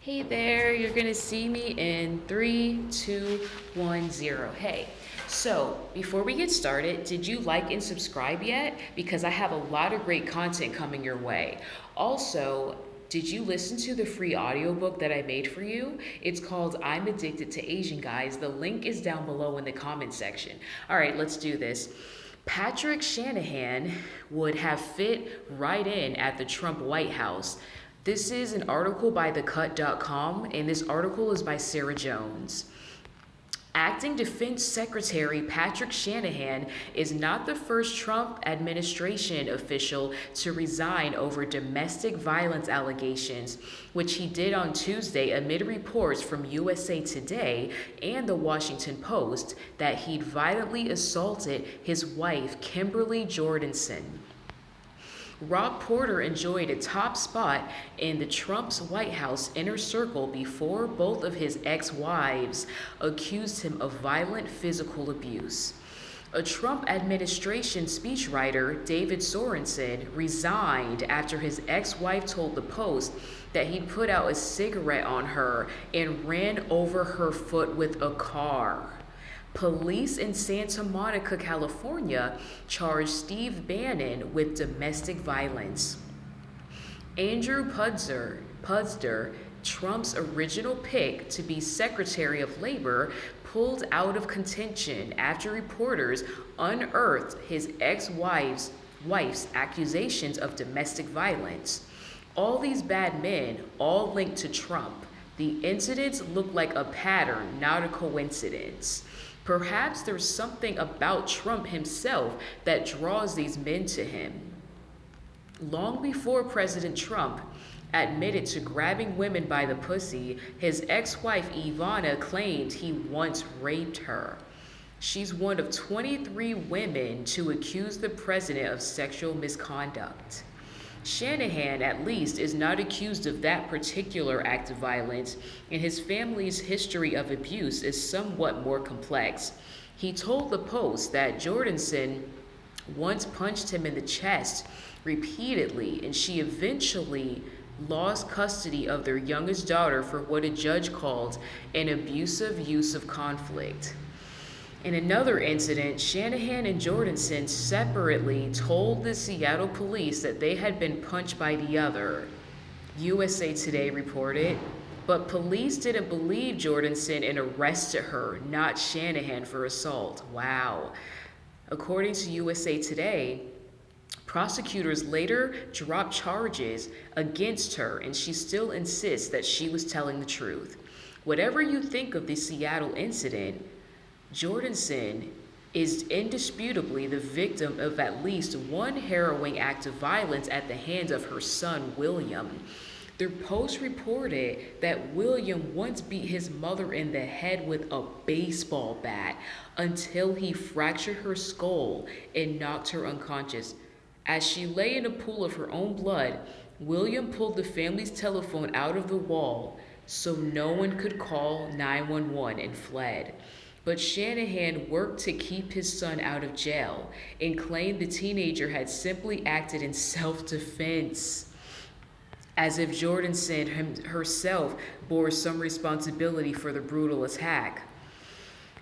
Hey there, you're gonna see me in 3, 2, 1, 0. Hey, so before we get started, did you like and subscribe yet? Because I have a lot of great content coming your way. Also, did you listen to the free audiobook that I made for you? It's called I'm Addicted to Asian Guys. The link is down below in the comment section. All right, let's do this. Patrick Shanahan would have fit right in at the Trump White House. This is an article by thecut.com, and this article is by Sarah Jones. Acting Defense Secretary Patrick Shanahan is not the first Trump administration official to resign over domestic violence allegations, which he did on Tuesday amid reports from USA Today and the Washington Post that he'd violently assaulted his wife, Kimberley Jordinson. Rob Porter enjoyed a top spot in the Trump's White House inner circle before both of his ex-wives accused him of violent physical abuse. A Trump administration speechwriter, David Sorensen, resigned after his ex-wife told the Post that he'd put out a cigarette on her and ran over her foot with a car. Police in Santa Monica, California, charged Steve Bannon with domestic violence. Andrew Pudzer, Trump's original pick to be Secretary of Labor, pulled out of contention after reporters unearthed his ex-wife's accusations of domestic violence. All these bad men, all linked to Trump. The incidents look like a pattern, not a coincidence. Perhaps there's something about Trump himself that draws these men to him. Long before President Trump admitted to grabbing women by the pussy, his ex-wife Ivana claimed he once raped her. She's one of 23 women to accuse the president of sexual misconduct. Shanahan, at least, is not accused of that particular act of violence, and his family's history of abuse is somewhat more complex. He told the Post that Jordinson once punched him in the chest repeatedly, and she eventually lost custody of their youngest daughter for what a judge called an abusive use of conflict. In another incident, Shanahan and Jordinson separately told the Seattle police that they had been punched by the other, USA Today reported, but police didn't believe Jordinson and arrested her, not Shanahan, for assault. Wow. According to USA Today, prosecutors later dropped charges against her, and she still insists that she was telling the truth. Whatever you think of the Seattle incident, Jordinson is indisputably the victim of at least one harrowing act of violence at the hands of her son, William. The Post reported that William once beat his mother in the head with a baseball bat until he fractured her skull and knocked her unconscious. As she lay in a pool of her own blood, William pulled the family's telephone out of the wall so no one could call 911 and fled. But Shanahan worked to keep his son out of jail and claimed the teenager had simply acted in self-defense, as if Jordinson herself bore some responsibility for the brutal attack.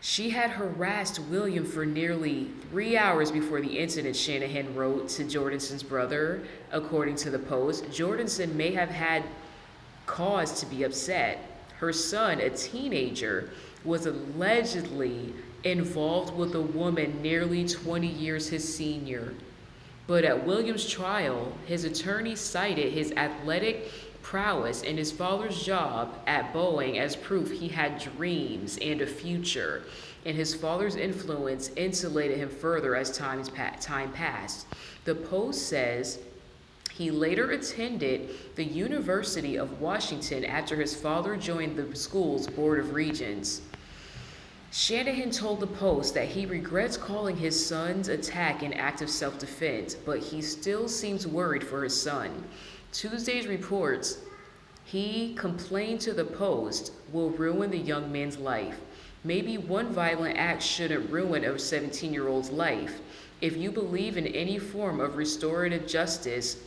She had harassed William for nearly 3 hours before the incident, Shanahan wrote to Jordinson's brother. According to the Post, Jordinson may have had cause to be upset. Her son, a teenager, was allegedly involved with a woman nearly 20 years his senior. But at William's trial, his attorney cited his athletic prowess and his father's job at Boeing as proof he had dreams and a future, and his father's influence insulated him further as time passed. The Post says he later attended the University of Washington after his father joined the school's Board of Regents. Shanahan told the Post that he regrets calling his son's attack an act of self-defense, but he still seems worried for his son. Tuesday's reports he complained to the Post will ruin the young man's life. Maybe one violent act shouldn't ruin a 17-year-old's life. If you believe in any form of restorative justice,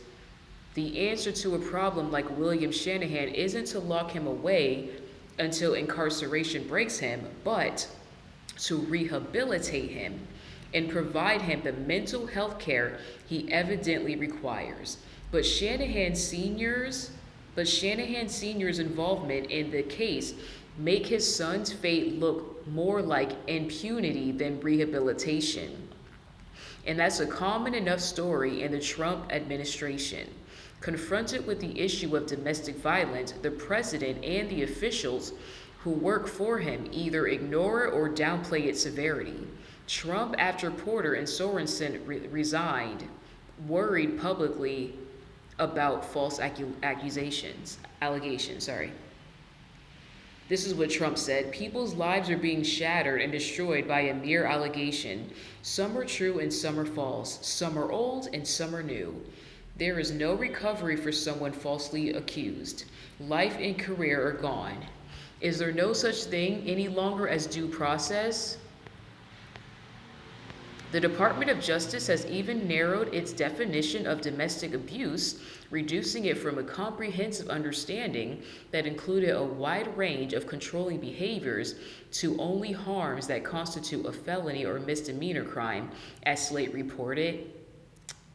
The answer to a problem like William Shanahan isn't to lock him away until incarceration breaks him, but to rehabilitate him and provide him the mental health care he evidently requires. But Shanahan Sr.'s involvement in the case make his son's fate look more like impunity than rehabilitation. And that's a common enough story in the Trump administration. Confronted with the issue of domestic violence, the president and the officials who work for him either ignore or downplay its severity. Trump, after Porter and Sorensen resigned, worried publicly about false allegations. This is what Trump said. People's lives are being shattered and destroyed by a mere allegation. Some are true and some are false. Some are old and some are new. There is no recovery for someone falsely accused. Life and career are gone. Is there no such thing any longer as due process? The Department of Justice has even narrowed its definition of domestic abuse, reducing it from a comprehensive understanding that included a wide range of controlling behaviors to only harms that constitute a felony or misdemeanor crime, as Slate reported.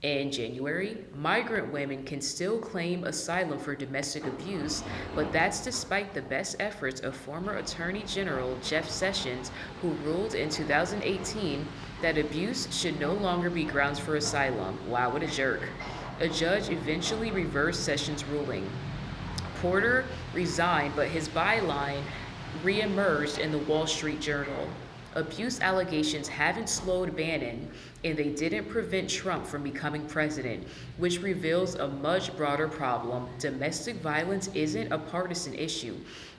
In January, migrant women can still claim asylum for domestic abuse, but that's despite the best efforts of former Attorney General Jeff Sessions, who ruled in 2018 that abuse should no longer be grounds for asylum. Wow, what a jerk. A judge eventually reversed Sessions' ruling. Porter resigned, but his byline reemerged in the Wall Street Journal. Abuse allegations haven't slowed Bannon, and they didn't prevent Trump from becoming president, which reveals a much broader problem. Domestic violence isn't a partisan issue.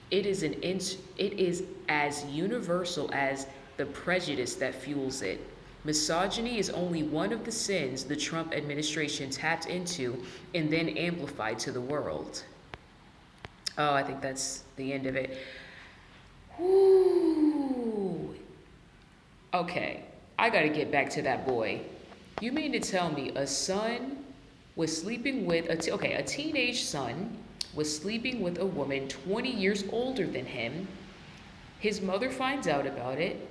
It is as universal as the prejudice that fuels it. Misogyny is only one of the sins the Trump administration tapped into and then amplified to the world. Oh, I think that's the end of it. Ooh. Okay, I gotta get back to that boy. You mean to tell me a son was sleeping with a teenage son was sleeping with a woman 20 years older than him. His mother finds out about it.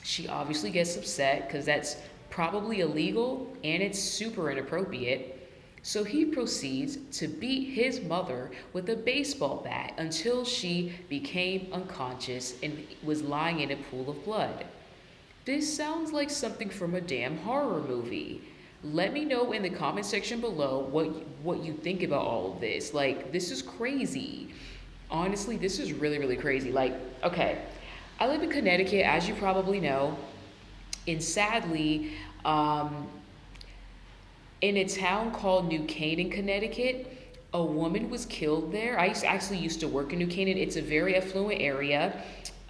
She obviously gets upset because that's probably illegal and it's super inappropriate. So he proceeds to beat his mother with a baseball bat until she became unconscious and was lying in a pool of blood. This sounds like something from a damn horror movie. Let me know in the comment section below what you think about all of this. Like, this is crazy. Honestly, this is really, really crazy. Like, okay, I live in Connecticut, as you probably know, and sadly, in a town called New Canaan, Connecticut, a woman was killed there. I actually used to work in New Canaan. It's a very affluent area.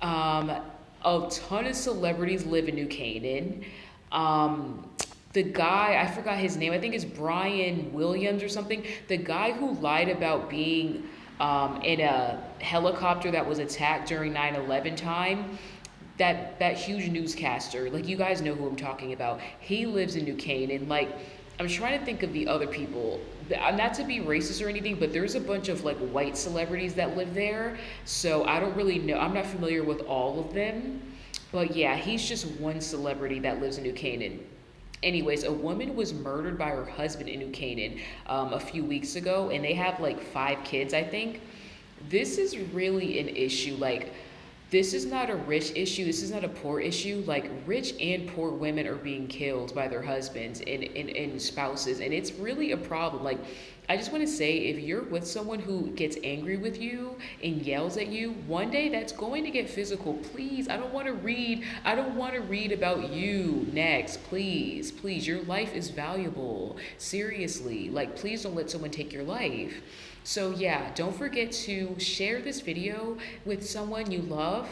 A ton of celebrities live in New Canaan. The guy, I forgot his name, I think it's Brian Williams or something. The guy who lied about being in a helicopter that was attacked during 9/11 time, that huge newscaster, like, you guys know who I'm talking about. He lives in New Canaan. Like, I'm trying to think of the other people. Not to be racist or anything, but there's a bunch of like white celebrities that live there. So I don't really know. I'm not familiar with all of them. But yeah, he's just one celebrity that lives in New Canaan. Anyways, a woman was murdered by her husband in New Canaan a few weeks ago, and they have like 5 kids, I think. This is really an issue. Like, this is not a rich issue. This is not a poor issue. Like, rich and poor women are being killed by their husbands and spouses, and it's really a problem. Like, I just want to say, if you're with someone who gets angry with you and yells at you, one day that's going to get physical. Please, I don't want to read about you next. Please, your life is valuable. Seriously, like, please don't let someone take your life. So yeah, don't forget to share this video with someone you love,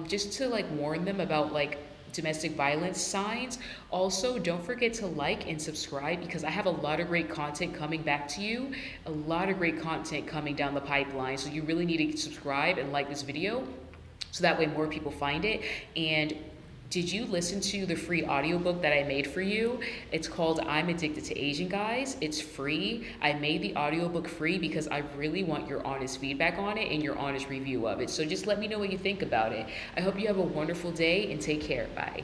just to like warn them about like domestic violence signs. Also, don't forget to like and subscribe, because I have a lot of great content coming back to you, a lot of great content coming down the pipeline. So you really need to subscribe and like this video so that way more people find it. And Did you listen to the free audiobook that I made for you? It's called I'm Addicted to Asian Guys. It's free. I made the audiobook free because I really want your honest feedback on it and your honest review of it. So just let me know what you think about it. I hope you have a wonderful day and take care. Bye.